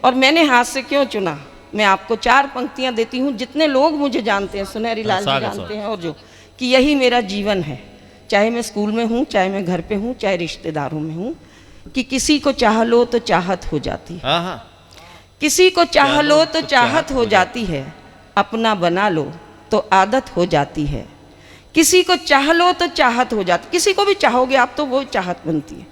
और मैंने हाथ से क्यों चुना, मैं आपको 4 पंक्तियां देती हूँ, जितने लोग मुझे जानते हैं, सुनहरी लाल जी जानते हैं, और जो कि यही मेरा जीवन है, चाहे मैं स्कूल में हूँ, चाहे मैं घर पे हूँ, चाहे रिश्तेदारों में हूँ, कि किसी को चाह लो तो चाहत हो जाती है, किसी को चाह लो तो चाहत हो जाती है, अपना बना लो तो आदत हो जाती है, किसी को चाह लो तो चाहत हो जाती, किसी को भी चाहोगे आप तो वो चाहत बनती है,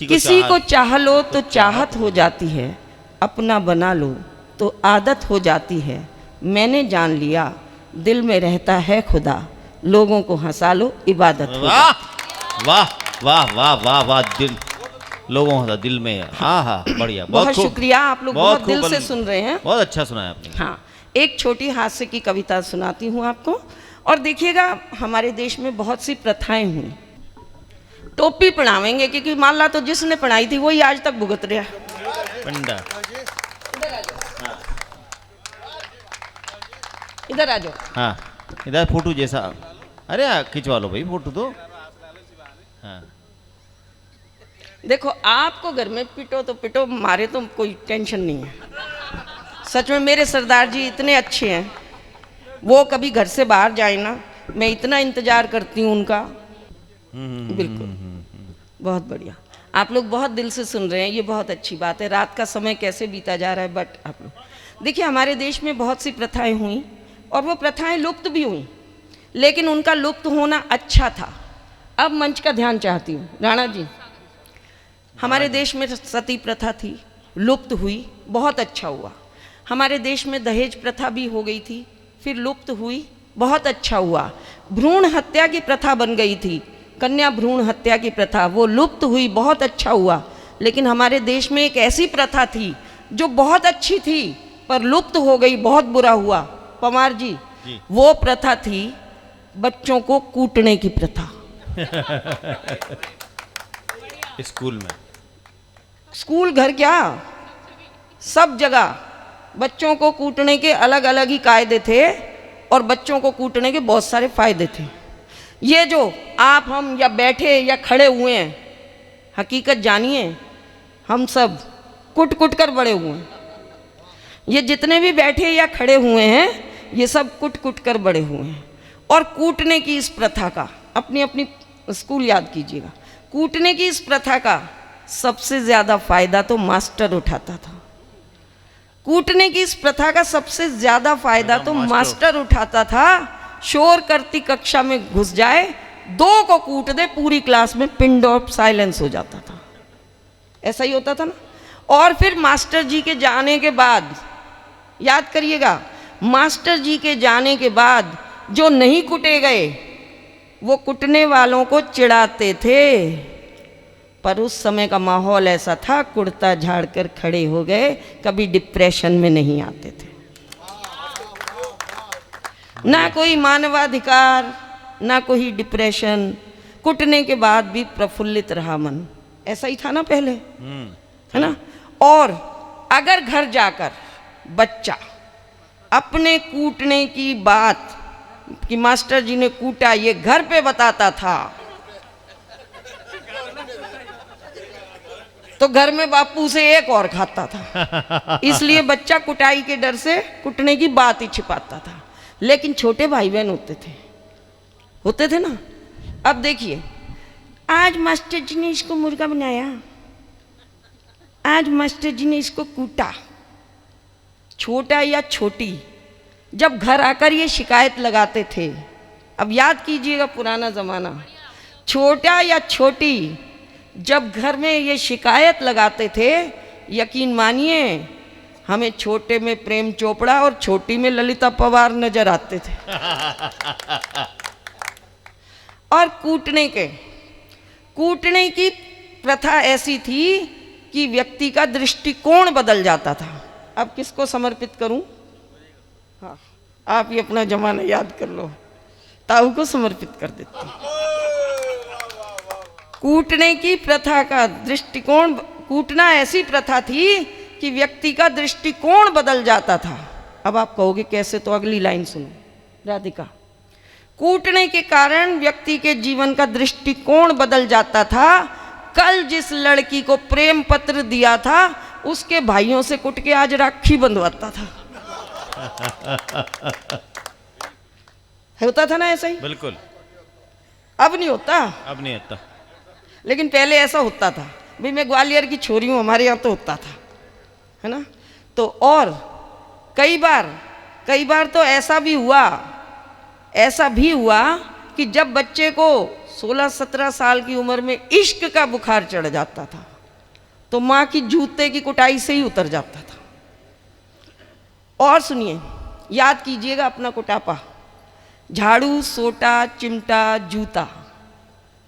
किसी को चाह लो तो चाहत हो जाती है, अपना बना लो तो आदत हो जाती है, मैंने जान लिया दिल में रहता है खुदा, लोगों को हंसा लो इबादत हो जाती। वाह वाह वाह वाह वाह, दिल लोगों का दिल में। हाँ हाँ, बढ़िया, बहुत शुक्रिया, आप लोग बहुत दिल से सुन रहे हैं, बहुत अच्छा सुना है आपने। हाँ, एक छोटी हास्य की कविता सुनाती हूँ आपको, और देखिएगा हमारे देश में बहुत सी प्रथाएं हुई। टोपी पहनावेंगे क्योंकि मान ला तो जिसने पहनाई थी वही आज तक भुगत रहा। पंडा इधर आ जाओ। हाँ, इधर फोटो जैसा, अरे खिंचवा लो भाई फोटो तो। हाँ, देखो आपको घर में पिटो तो पिटो, मारे तो कोई टेंशन नहीं है। सच में मेरे सरदार जी इतने अच्छे हैं, वो कभी घर से बाहर जाए ना, मैं इतना इंतजार करती हूँ उनका। बिल्कुल, बहुत बढ़िया, आप लोग बहुत दिल से सुन रहे हैं, ये बहुत अच्छी बात है। रात का समय कैसे बीता जा रहा है, बट आप लोग देखिए हमारे देश में बहुत सी प्रथाएं हुई, और वो प्रथाएं लुप्त भी हुई, लेकिन उनका लुप्त होना अच्छा था। अब मंच का ध्यान चाहती हूँ राणा जी, हमारे देश में सती प्रथा थी, लुप्त हुई, बहुत अच्छा हुआ। हमारे देश में दहेज प्रथा भी हो गई थी, फिर लुप्त हुई, बहुत अच्छा हुआ। भ्रूण हत्या की प्रथा बन गई थी, कन्या भ्रूण हत्या की प्रथा, वो लुप्त हुई, बहुत अच्छा हुआ। लेकिन हमारे देश में एक ऐसी प्रथा थी जो बहुत अच्छी थी पर लुप्त हो गई, बहुत बुरा हुआ। पवार जी, वो प्रथा थी बच्चों को कूटने की प्रथा। स्कूल में, स्कूल घर क्या, सब जगह बच्चों को कूटने के अलग अलग ही कायदे थे, और बच्चों को कूटने के बहुत सारे फायदे थे। ये जो आप हम या बैठे या खड़े हुए हैं, हकीकत जानिए हम सब कुट कुट कर बड़े हुए हैं। ये जितने भी बैठे या खड़े हुए हैं, ये सब कुट कुट कर बड़े हुए हैं। और कूटने की इस प्रथा का, अपनी अपनी स्कूल याद कीजिएगा, कूटने की इस प्रथा का सबसे ज़्यादा फायदा तो मास्टर उठाता था। कूटने की इस प्रथा का सबसे ज़्यादा फायदा तो मास्टर उठाता था। शोर करती कक्षा में घुस जाए, 2 को कूट दे, पूरी क्लास में पिन ऑफ साइलेंस हो जाता था। ऐसा ही होता था ना। और फिर मास्टर जी के जाने के बाद, याद करिएगा, मास्टर जी के जाने के बाद जो नहीं कुटे गए वो कुटने वालों को चिढ़ाते थे। पर उस समय का माहौल ऐसा था, कुर्ता झाड़ कर खड़े हो गए, कभी डिप्रेशन में नहीं आते थे। ना कोई मानवाधिकार, ना कोई डिप्रेशन, कुटने के बाद भी प्रफुल्लित रहा मन। ऐसा ही था ना पहले, है ना। और अगर घर जाकर बच्चा अपने कूटने की बात कि मास्टर जी ने कूटा ये घर पे बताता था, तो घर में बापू से एक और खाता था। इसलिए बच्चा कुटाई के डर से कुटने की बात ही छिपाता था। लेकिन छोटे भाई बहन होते थे ना। अब देखिए, आज मास्टर जी ने इसको मुर्गा बनाया, आज मास्टर जी ने इसको कूटा। छोटा या छोटी जब घर आकर ये शिकायत लगाते थे, अब याद कीजिएगा पुराना ज़माना, छोटा या छोटी जब घर में ये शिकायत लगाते थे, यकीन मानिए हमें छोटे में प्रेम चोपड़ा और छोटी में ललिता पवार नजर आते थे। और कूटने की प्रथा ऐसी थी कि व्यक्ति का दृष्टिकोण बदल जाता था। अब किसको समर्पित करूं? हाँ, आप ही अपना जमाना याद कर लो, ताऊ को समर्पित कर देते हैं। कूटने की प्रथा का दृष्टिकोण, कूटना ऐसी प्रथा थी कि व्यक्ति का दृष्टिकोण बदल जाता था। अब आप कहोगे कैसे, तो अगली लाइन सुनो राधिका। कूटने के कारण व्यक्ति के जीवन का दृष्टिकोण बदल जाता था। कल जिस लड़की को प्रेम पत्र दिया था, उसके भाइयों से कुट के आज राखी बंधवाता था। होता था ना ऐसा ही? बिल्कुल। अब नहीं होता, अब नहीं आता। लेकिन पहले ऐसा होता था। भाई मैं ग्वालियर की छोरी हूँ, हमारे यहाँ तो होता था, है ना। तो और कई बार तो ऐसा भी हुआ कि जब बच्चे को 16-17 साल की उम्र में इश्क का बुखार चढ़ जाता था तो माँ की जूते की कुटाई से ही उतर जाता था। और सुनिए, याद कीजिएगा अपना कुटापा। झाड़ू, सोटा, चिमटा, जूता,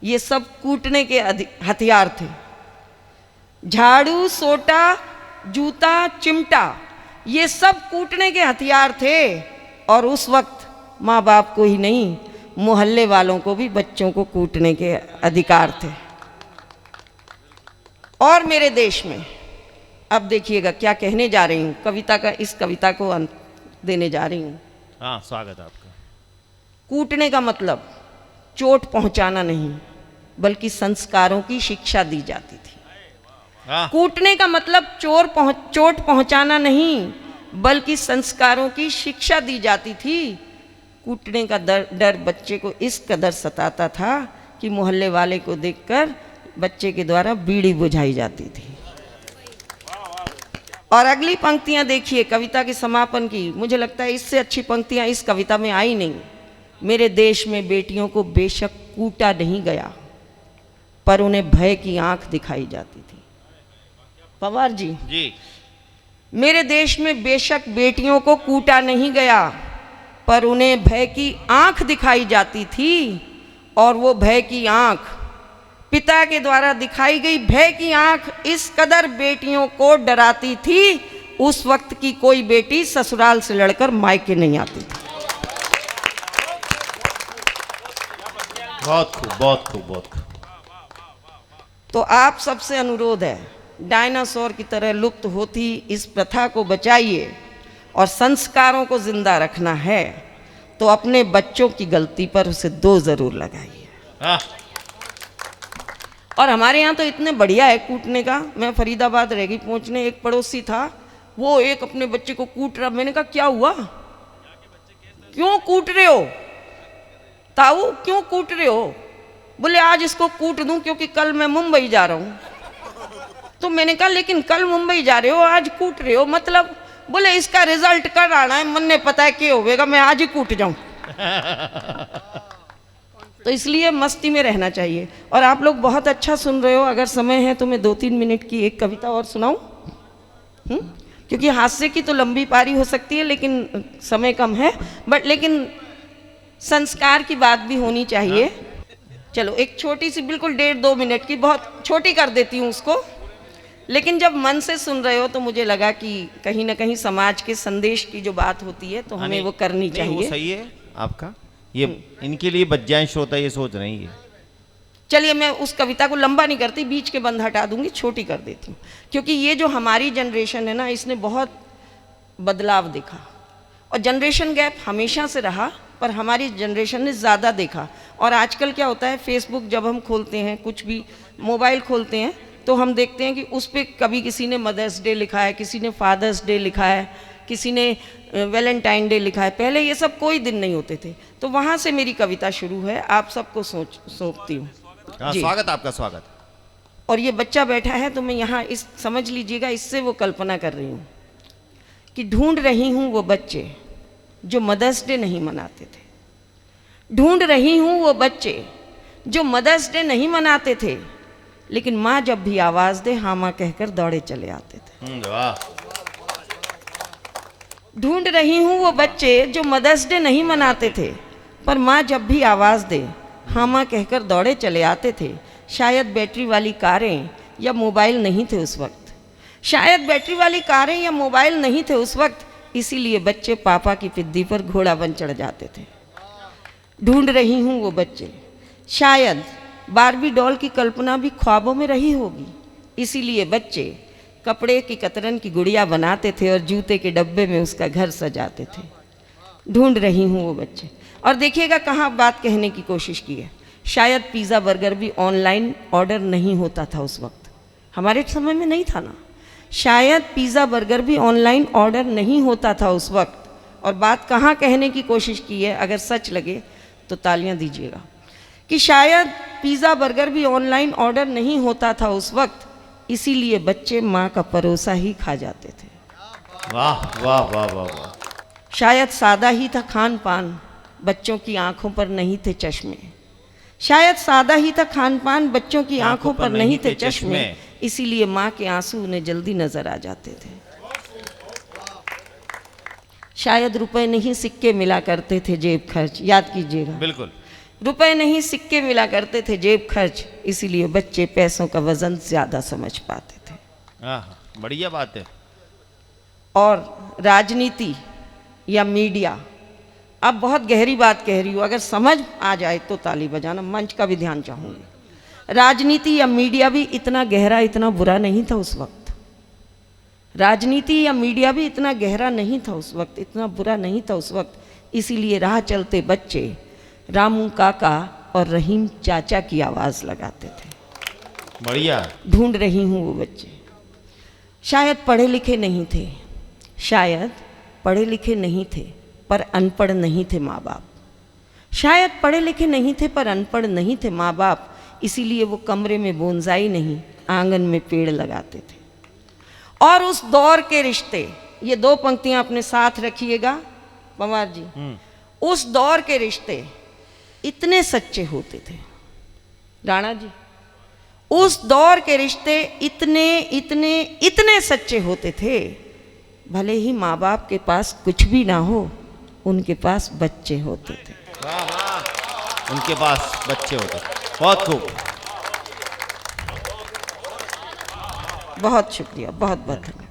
ये सब कूटने के हथियार थे। झाड़ू, सोटा, जूता, चिमटा, ये सब कूटने के हथियार थे। और उस वक्त माँ बाप को ही नहीं, मोहल्ले वालों को भी बच्चों को कूटने के अधिकार थे। और मेरे देश में अब देखिएगा क्या कहने जा रही हूँ, इस कविता को अंत देने जा रही हूँ। हाँ, स्वागत आपका। कूटने का मतलब चोट पहुंचाना नहीं, बल्कि संस्कारों की शिक्षा दी जाती थी। हाँ। कूटने का मतलब चोट पहुंचाना नहीं, बल्कि संस्कारों की शिक्षा दी जाती थी। कूटने का डर बच्चे को इस कदर सताता था कि मोहल्ले वाले को देखकर बच्चे के द्वारा बीड़ी बुझाई जाती थी। और अगली पंक्तियां देखिए कविता के समापन की, मुझे लगता है इससे अच्छी पंक्तियां इस कविता में आई नहीं। मेरे देश में बेटियों को बेशक कूटा नहीं गया, पर उन्हें भय की आंख दिखाई जाती थी। पवार जी, मेरे देश में बेशक बेटियों को कूटा नहीं गया, पर उन्हें भय की आंख दिखाई जाती थी। और वो भय की आंख, पिता के द्वारा दिखाई गई भय की आंख इस कदर बेटियों को डराती थी, उस वक्त की कोई बेटी ससुराल से लड़कर मायके नहीं आती थी। बहुत खूब, बहुत खूब, बहुत खूब। तो आप सबसे अनुरोध है, डायनासोर की तरह लुप्त होती इस प्रथा को बचाइए, और संस्कारों को जिंदा रखना है तो अपने बच्चों की गलती पर उसे 2 जरूर लगाइए। और हमारे यहाँ तो इतने बढ़िया है कूटने का। मैं फरीदाबाद रह गई पहुँचने, एक पड़ोसी था, वो एक अपने बच्चे को कूट रहा। मैंने कहा क्या हुआ, क्यों कूट रहे हो ताऊ, क्यों कूट रहे हो? बोले आज इसको कूट दूं क्योंकि कल मैं मुंबई जा रहा हूँ। तो मैंने कहा लेकिन कल मुंबई जा रहे हो, आज कूट रहे हो मतलब? बोले इसका रिजल्ट कर आना है, मन ने पता है क्या होगा, मैं आज ही कूट जाऊं। तो इसलिए मस्ती में रहना चाहिए। और आप लोग बहुत अच्छा सुन रहे हो। अगर समय है तो मैं 2-3 मिनट की एक कविता और सुनाऊं, क्योंकि हास्य की तो लंबी पारी हो सकती है लेकिन समय कम है, लेकिन संस्कार की बात भी होनी चाहिए। चलो एक छोटी सी, बिल्कुल 1.5-2 मिनट की, बहुत छोटी कर देती हूँ उसको। लेकिन जब मन से सुन रहे हो तो मुझे लगा कि कहीं ना कहीं समाज के संदेश की जो बात होती है तो हमें वो करनी चाहिए। वो सही है आपका, ये इनके लिए बच जाए श्रोता, ये सोच रही है। चलिए मैं उस कविता को लंबा नहीं करती, बीच के बंद हटा दूंगी, छोटी कर देती हूँ। क्योंकि ये जो हमारी जनरेशन है ना, इसने बहुत बदलाव देखा। और जनरेशन गैप हमेशा से रहा, पर हमारी जनरेशन ने ज़्यादा देखा। और आजकल क्या होता है, फेसबुक जब हम खोलते हैं, कुछ भी मोबाइल खोलते हैं, तो हम देखते हैं कि उस पर कभी किसी ने मदर्स डे लिखा है, किसी ने फादर्स डे लिखा है, किसी ने वैलेंटाइन डे लिखा है। पहले ये सब कोई दिन नहीं होते थे। तो वहाँ से मेरी कविता शुरू है, आप सबको सौंपती हूँ। स्वागत आपका, स्वागत। और ये बच्चा बैठा है तो मैं यहाँ इस समझ लीजिएगा, इससे वो कल्पना कर रही हूँ कि ढूंढ रही हूँ वो बच्चे जो मदर्स डे नहीं मनाते थे। ढूंढ रही हूँ वो बच्चे जो मदर्स डे नहीं मनाते थे, लेकिन माँ जब भी आवाज़ दे हाँ माँ कहकर दौड़े चले आते थे। ढूंढ रही हूँ वो बच्चे जो मदर्स डे नहीं मनाते थे, पर माँ जब भी आवाज़ दे हाँ माँ कहकर दौड़े चले आते थे। शायद बैटरी वाली कारें या मोबाइल नहीं थे उस वक्त, शायद बैटरी वाली कारें या मोबाइल नहीं थे उस वक्त, इसीलिए बच्चे पापा की पिद्दी पर घोड़ा बन चढ़ जाते थे। ढूंढ रही हूँ वो बच्चे, शायद बारबी डॉल की कल्पना भी ख्वाबों में रही होगी, इसीलिए बच्चे कपड़े की कतरन की गुड़िया बनाते थे और जूते के डब्बे में उसका घर सजाते थे। ढूंढ रही हूँ वो बच्चे। और देखिएगा कहाँ बात कहने की कोशिश की है। शायद पिज़्ज़ा बर्गर भी ऑनलाइन ऑर्डर नहीं होता था उस वक्त, हमारे समय में नहीं था ना। शायद पिज़्ज़ा बर्गर भी ऑनलाइन ऑर्डर नहीं होता था उस वक्त। और बात कहाँ कहने की कोशिश की है, अगर सच लगे तो तालियां दीजिएगा, कि शायद पिज़्ज़ा बर्गर भी ऑनलाइन ऑर्डर नहीं होता था उस वक्त, इसीलिए बच्चे माँ का परोसा ही खा जाते थे। वाह वाह वाह वाह वाह। शायद सादा ही था खान पान, बच्चों की आंखों पर नहीं थे चश्मे। शायद सादा ही था खान पान, बच्चों की आंखों पर नहीं थे चश्मे, इसीलिए माँ के आंसू उन्हें जल्दी नजर आ जाते थे। शायद रुपए नहीं सिक्के मिला करते थे जेब खर्च, याद कीजिएगा, बिल्कुल। रुपए नहीं सिक्के मिला करते थे जेब खर्च, इसीलिए बच्चे पैसों का वजन ज्यादा समझ पाते थे। हाँ, बढ़िया बात है। और राजनीति या मीडिया, अब बहुत गहरी बात कह रही हूँ, अगर समझ आ जाए तो ताली बजाना, मंच का भी ध्यान चाहूँगी। राजनीति या मीडिया भी इतना गहरा, इतना बुरा नहीं था उस वक्त। राजनीति या मीडिया भी इतना गहरा नहीं था उस वक्त, इतना बुरा नहीं था उस वक्त, इसीलिए राह चलते बच्चे रामू काका और रहीम चाचा की आवाज़ लगाते थे। बढ़िया। ढूंढ रही हूँ वो बच्चे। शायद पढ़े लिखे नहीं थे, शायद पढ़े लिखे नहीं थे पर अनपढ़ नहीं थे माँ बाप। शायद पढ़े लिखे नहीं थे पर अनपढ़ नहीं थे माँ बाप, इसीलिए वो कमरे में बोनसाई नहीं, आंगन में पेड़ लगाते थे। और उस दौर के रिश्ते, ये दो पंक्तियां अपने साथ रखिएगा पवार जी, उस दौर के रिश्ते इतने सच्चे होते थे राणा जी, उस दौर के रिश्ते इतने इतने इतने सच्चे होते थे, भले ही माँ बाप के पास कुछ भी ना हो, उनके पास बच्चे होते थे। वाह वाह, उनके पास बच्चे होते। बहुत खूब। बहुत शुक्रिया, बहुत बहुत धन्यवाद।